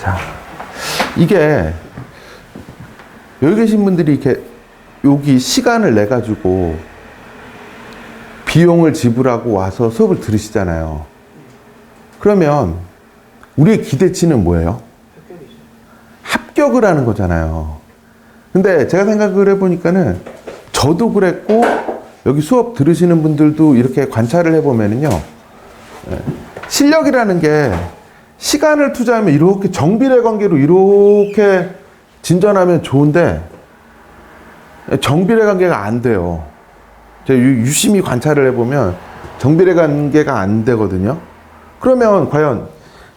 자, 이게 여기 계신 분들이 이렇게 여기 시간을 내 가지고 비용을 지불하고 와서 수업을 들으시잖아요. 그러면 우리의 기대치는 뭐예요? 합격을 하는 거잖아요. 근데 제가 생각을 해보니까는 저도 그랬고 여기 수업 들으시는 분들도 이렇게 관찰을 해보면은요, 실력이라는 게 시간을 투자하면 이렇게 정비례 관계로 이렇게 진전하면 좋은데 정비례 관계가 안 돼요. 제가 유심히 관찰을 해보면 정비례 관계가 안 되거든요. 그러면 과연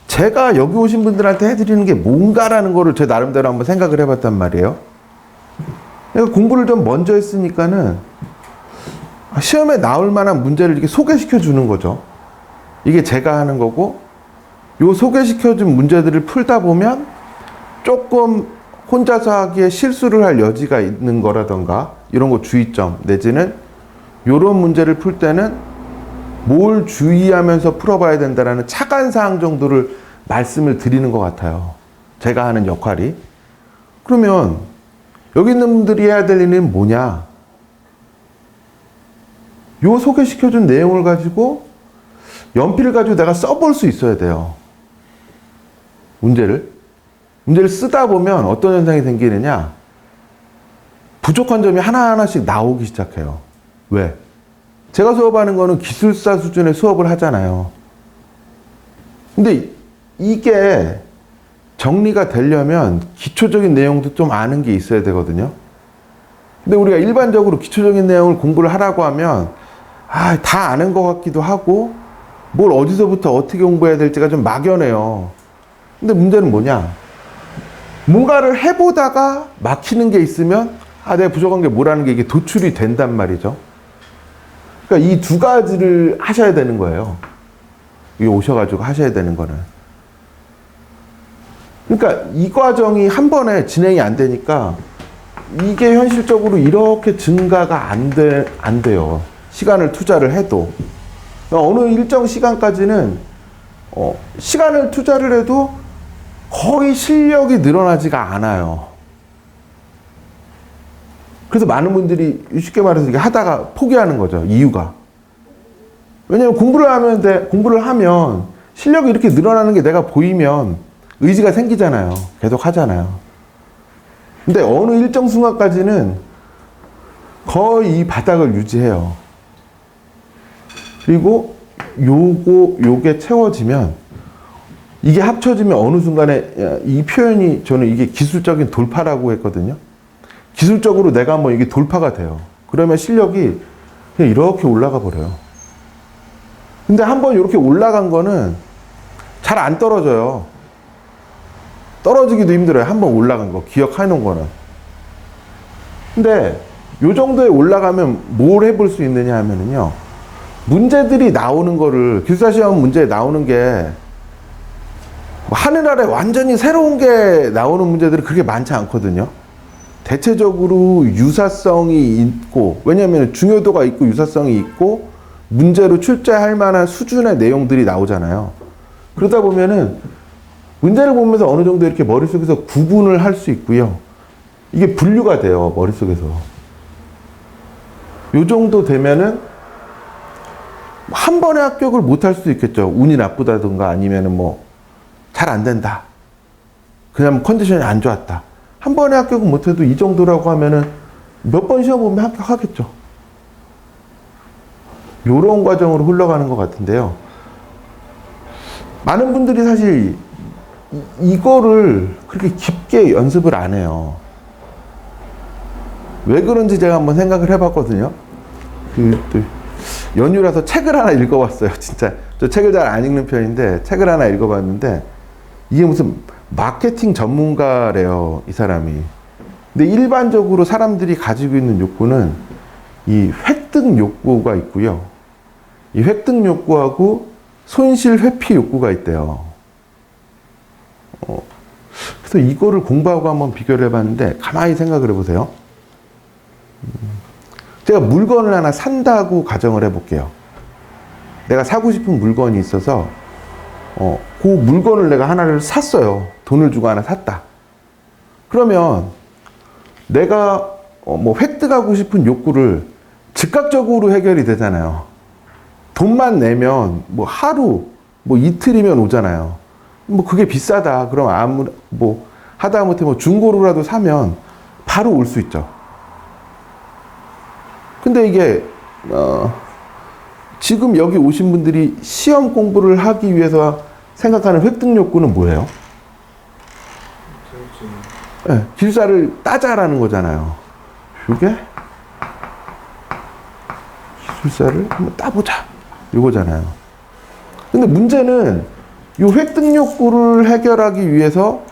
제가 여기 오신 분들한테 해드리는 게 뭔가라는 거를 제 나름대로 한번 생각을 해봤단 말이에요. 내가 공부를 좀 먼저 했으니까는 시험에 나올 만한 문제를 이렇게 소개시켜 주는 거죠. 이게 제가 하는 거고, 요 소개시켜 준 문제들을 풀다 보면 조금 혼자서 하기에 실수를 할 여지가 있는 거라던가 이런 거 주의점, 내지는 요런 문제를 풀 때는 뭘 주의하면서 풀어봐야 된다라는 차관사항 정도를 말씀을 드리는 것 같아요. 제가 하는 역할이. 그러면 여기 있는 분들이 해야 될 일은 뭐냐? 요 소개시켜준 내용을 가지고 연필을 가지고 내가 써볼 수 있어야 돼요. 문제를 쓰다 보면 어떤 현상이 생기느냐? 부족한 점이 하나하나씩 나오기 시작해요. 왜? 제가 수업하는 거는 기술사 수준의 수업을 하잖아요. 근데 이게 정리가 되려면 기초적인 내용도 좀 아는 게 있어야 되거든요. 근데 우리가 일반적으로 기초적인 내용을 공부를 하라고 하면 다 아는 것 같기도 하고 뭘 어디서부터 어떻게 공부해야 될지가 좀 막연해요. 근데 문제는 뭐냐? 뭔가를 해보다가 막히는 게 있으면 내가 부족한 게 뭐라는 게 이게 도출이 된단 말이죠. 그러니까 이 두 가지를 하셔야 되는 거예요. 여기 오셔가지고 하셔야 되는 거는. 그러니까 이 과정이 한 번에 진행이 안 되니까 이게 현실적으로 이렇게 증가가 안 돼요. 시간을 투자를 해도. 어느 일정 시간까지는 시간을 투자를 해도 거의 실력이 늘어나지가 않아요. 그래서 많은 분들이 쉽게 말해서 이게 하다가 포기하는 거죠. 이유가. 왜냐면 공부를 하면 실력이 이렇게 늘어나는 게 내가 보이면 의지가 생기잖아요. 계속 하잖아요. 근데 어느 일정 순간까지는 거의 이 바닥을 유지해요. 그리고 요게 채워지면 이게 합쳐지면 어느 순간에 이 표현이 저는 이게 기술적인 돌파라고 했거든요. 기술적으로 내가 한번 이게 돌파가 돼요. 그러면 실력이 그냥 이렇게 올라가 버려요. 근데 한번 이렇게 올라간 거는 잘 안 떨어져요. 떨어지기도 힘들어요. 한번 올라간 거, 기억해 놓은 거는. 근데 요 정도에 올라가면 뭘 해볼 수 있느냐 하면은요, 문제들이 나오는 거를, 기술사 시험 문제에 나오는 게 하늘 아래 완전히 새로운 게 나오는 문제들이 그렇게 많지 않거든요. 대체적으로 유사성이 있고, 왜냐하면 중요도가 있고 유사성이 있고 문제로 출제할 만한 수준의 내용들이 나오잖아요. 그러다 보면은 문제를 보면서 어느 정도 이렇게 머릿속에서 구분을 할 수 있고요. 이게 분류가 돼요, 머릿속에서. 요 정도 되면은 한 번에 합격을 못 할 수도 있겠죠. 운이 나쁘다든가 아니면은 뭐 잘 안 된다. 그냥 컨디션이 안 좋았다. 한 번에 합격은 못해도 이 정도라고 하면은 몇 번 시험 보면 합격하겠죠. 요런 과정으로 흘러가는 것 같은데요. 많은 분들이 사실 이거를 그렇게 깊게 연습을 안 해요. 왜 그런지 제가 한번 생각을 해봤거든요. 또 연휴라서 책을 하나 읽어봤어요. 진짜 저 책을 잘 안 읽는 편인데 책을 하나 읽어봤는데 이게 무슨 마케팅 전문가래요, 이 사람이. 근데 일반적으로 사람들이 가지고 있는 욕구는 이 획득 욕구가 있고요. 이 획득 욕구하고 손실 회피 욕구가 있대요. 그래서 이거를 공부하고 한번 비교를 해봤는데 가만히 생각을 해보세요. 제가 물건을 하나 산다고 가정을 해볼게요. 내가 사고 싶은 물건이 있어서 그 물건을 내가 하나를 샀어요. 돈을 주고 하나 샀다. 그러면 내가 뭐 획득하고 싶은 욕구를 즉각적으로 해결이 되잖아요. 돈만 내면 뭐 하루, 뭐 이틀이면 오잖아요. 뭐 그게 비싸다. 그럼 뭐 하다못해 뭐 중고로라도 사면 바로 올 수 있죠. 근데 이게 지금 여기 오신 분들이 시험 공부를 하기 위해서 생각하는 획득 욕구는 뭐예요? 네, 기술사를 따자라는 거잖아요. 이게 기술사를 한번 따보자 이거잖아요. 근데 문제는 이 획득 욕구를 해결하기 위해서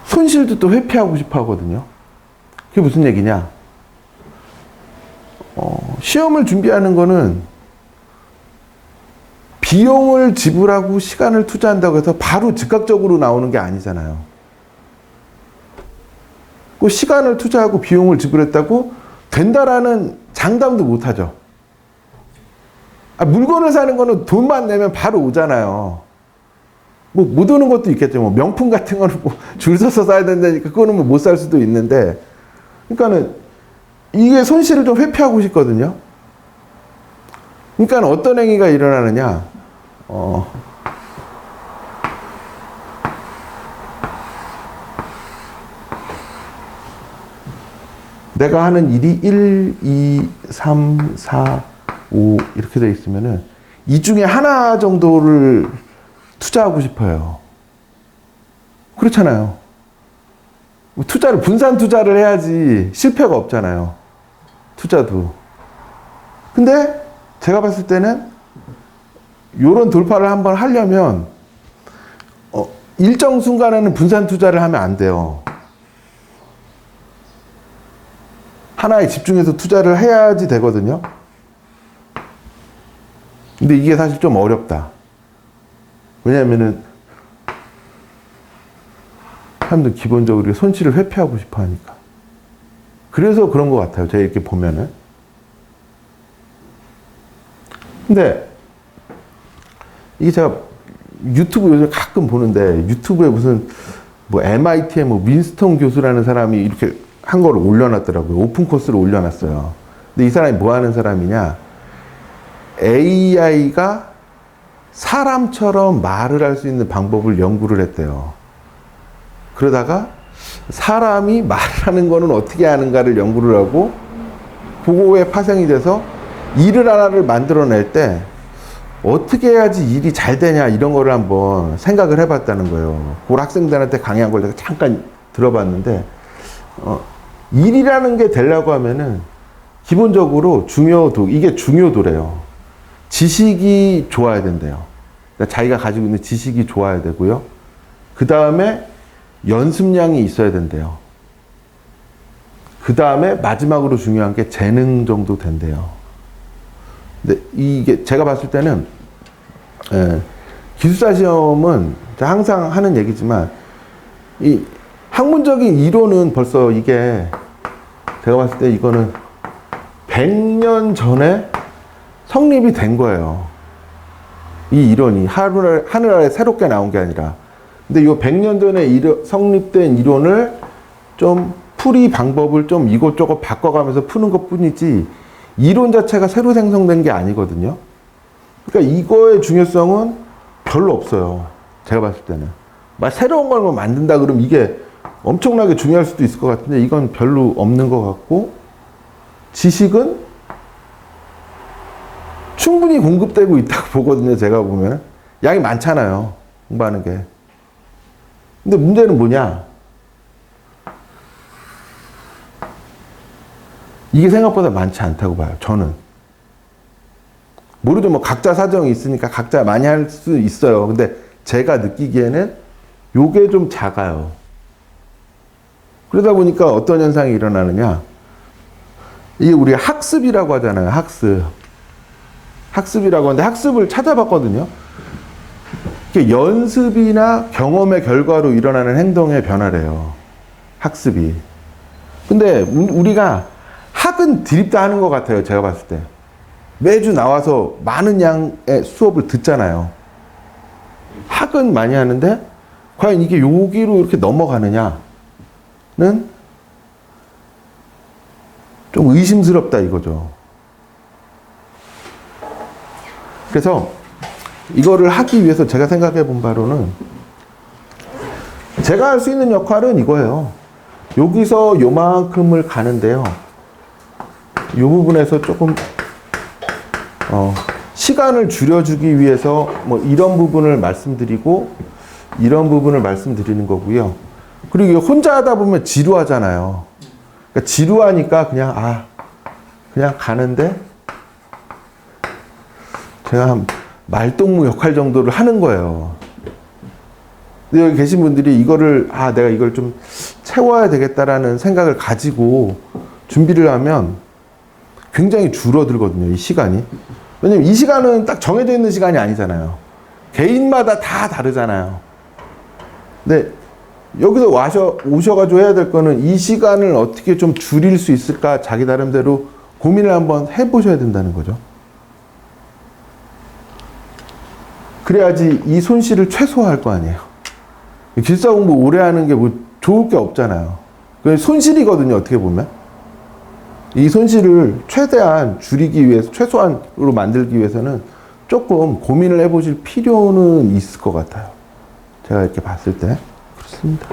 손실도 또 회피하고 싶어 하거든요. 그게 무슨 얘기냐? 시험을 준비하는 거는 비용을 지불하고 시간을 투자한다고 해서 바로 즉각적으로 나오는 게 아니잖아요. 그 시간을 투자하고 비용을 지불했다고 된다라는 장담도 못 하죠. 물건을 사는 거는 돈만 내면 바로 오잖아요. 뭐 못 오는 것도 있겠죠. 뭐 명품 같은 거는 뭐 줄 서서 사야 된다니까 그거는 뭐 못 살 수도 있는데, 그러니까는 이게 손실을 좀 회피하고 싶거든요. 그러니까 어떤 행위가 일어나느냐? 내가 하는 일이 1, 2, 3, 4, 5 이렇게 되어 있으면은 이 중에 하나 정도를 투자하고 싶어요. 그렇잖아요. 투자를 분산 투자를 해야지 실패가 없잖아요. 투자도. 근데 제가 봤을 때는 이런 돌파를 한번 하려면 일정 순간에는 분산 투자를 하면 안 돼요. 하나에 집중해서 투자를 해야지 되거든요. 근데 이게 사실 좀 어렵다. 왜냐면은 사람들 기본적으로 손실을 회피하고 싶어 하니까. 그래서 그런 것 같아요. 제가 이렇게 보면은. 근데 이게 제가 유튜브 요즘 가끔 보는데 유튜브에 무슨 뭐 MIT의 뭐 민스턴 교수라는 사람이 이렇게 한 거를 올려놨더라고요. 오픈 코스를 올려놨어요. 근데 이 사람이 뭐 하는 사람이냐? AI가 사람처럼 말을 할 수 있는 방법을 연구를 했대요. 그러다가 사람이 말하는 거는 어떻게 하는가를 연구를 하고 그거에 파생이 돼서 일을 하나를 만들어낼 때 어떻게 해야지 일이 잘 되냐 이런 거를 한번 생각을 해봤다는 거예요. 그걸 학생들한테 강의한 걸 내가 잠깐 들어봤는데 일이라는 게 되려고 하면은 기본적으로 중요도, 이게 중요도래요. 지식이 좋아야 된대요. 그러니까 자기가 가지고 있는 지식이 좋아야 되고요. 그 다음에 연습량이 있어야 된대요. 그 다음에 마지막으로 중요한 게 재능 정도 된대요. 근데 이게 제가 봤을 때는 기술사 시험은 항상 하는 얘기지만 이 학문적인 이론은 벌써 이게 제가 봤을 때 이거는 100년 전에 성립이 된 거예요. 이 이론이 하늘 아래 새롭게 나온 게 아니라. 근데 이 100년 전에 성립된 이론을 좀 풀이 방법을 좀 이것저것 바꿔가면서 푸는 것 뿐이지 이론 자체가 새로 생성된 게 아니거든요. 그러니까 이거의 중요성은 별로 없어요. 제가 봤을 때는. 막 새로운 걸 만든다 그러면 이게 엄청나게 중요할 수도 있을 것 같은데 이건 별로 없는 것 같고, 지식은 충분히 공급되고 있다고 보거든요. 제가 보면. 양이 많잖아요. 공부하는 게. 근데 문제는 뭐냐? 이게 생각보다 많지 않다고 봐요. 저는. 모르죠. 뭐 각자 사정이 있으니까 각자 많이 할 수 있어요. 근데 제가 느끼기에는 요게 좀 작아요. 그러다 보니까 어떤 현상이 일어나느냐? 이게 우리가 학습이라고 하잖아요. 학습이라고 하는데 학습을 찾아봤거든요. 이게 연습이나 경험의 결과로 일어나는 행동의 변화래요. 학습이. 근데 우리가 학은 드립다 하는 것 같아요. 제가 봤을 때. 매주 나와서 많은 양의 수업을 듣잖아요. 학은 많이 하는데 과연 이게 여기로 이렇게 넘어가느냐는 좀 의심스럽다 이거죠. 그래서 이거를 하기 위해서 제가 생각해 본 바로는 제가 할 수 있는 역할은 이거예요. 여기서 요만큼을 가는데요. 이 부분에서 조금 시간을 줄여주기 위해서 뭐 이런 부분을 말씀드리고 이런 부분을 말씀드리는 거고요. 그리고 혼자 하다 보면 지루하잖아요. 그러니까 지루하니까 그냥 가는데 제가 한 말동무 역할 정도를 하는 거예요. 근데 여기 계신 분들이 이거를 내가 이걸 좀 채워야 되겠다라는 생각을 가지고 준비를 하면 굉장히 줄어들거든요, 이 시간이. 왜냐면 이 시간은 딱 정해져 있는 시간이 아니잖아요. 개인마다 다 다르잖아요. 근데 여기서 오셔가지고 해야 될 거는 이 시간을 어떻게 좀 줄일 수 있을까 자기 나름대로 고민을 한번 해보셔야 된다는 거죠. 그래야지 이 손실을 최소화할 거 아니에요. 기술사 공부 오래 하는 게 뭐 좋을 게 없잖아요. 그게 손실이거든요, 어떻게 보면. 이 손실을 최대한 줄이기 위해서, 최소한으로 만들기 위해서는 조금 고민을 해보실 필요는 있을 것 같아요. 제가 이렇게 봤을 때. 그렇습니다.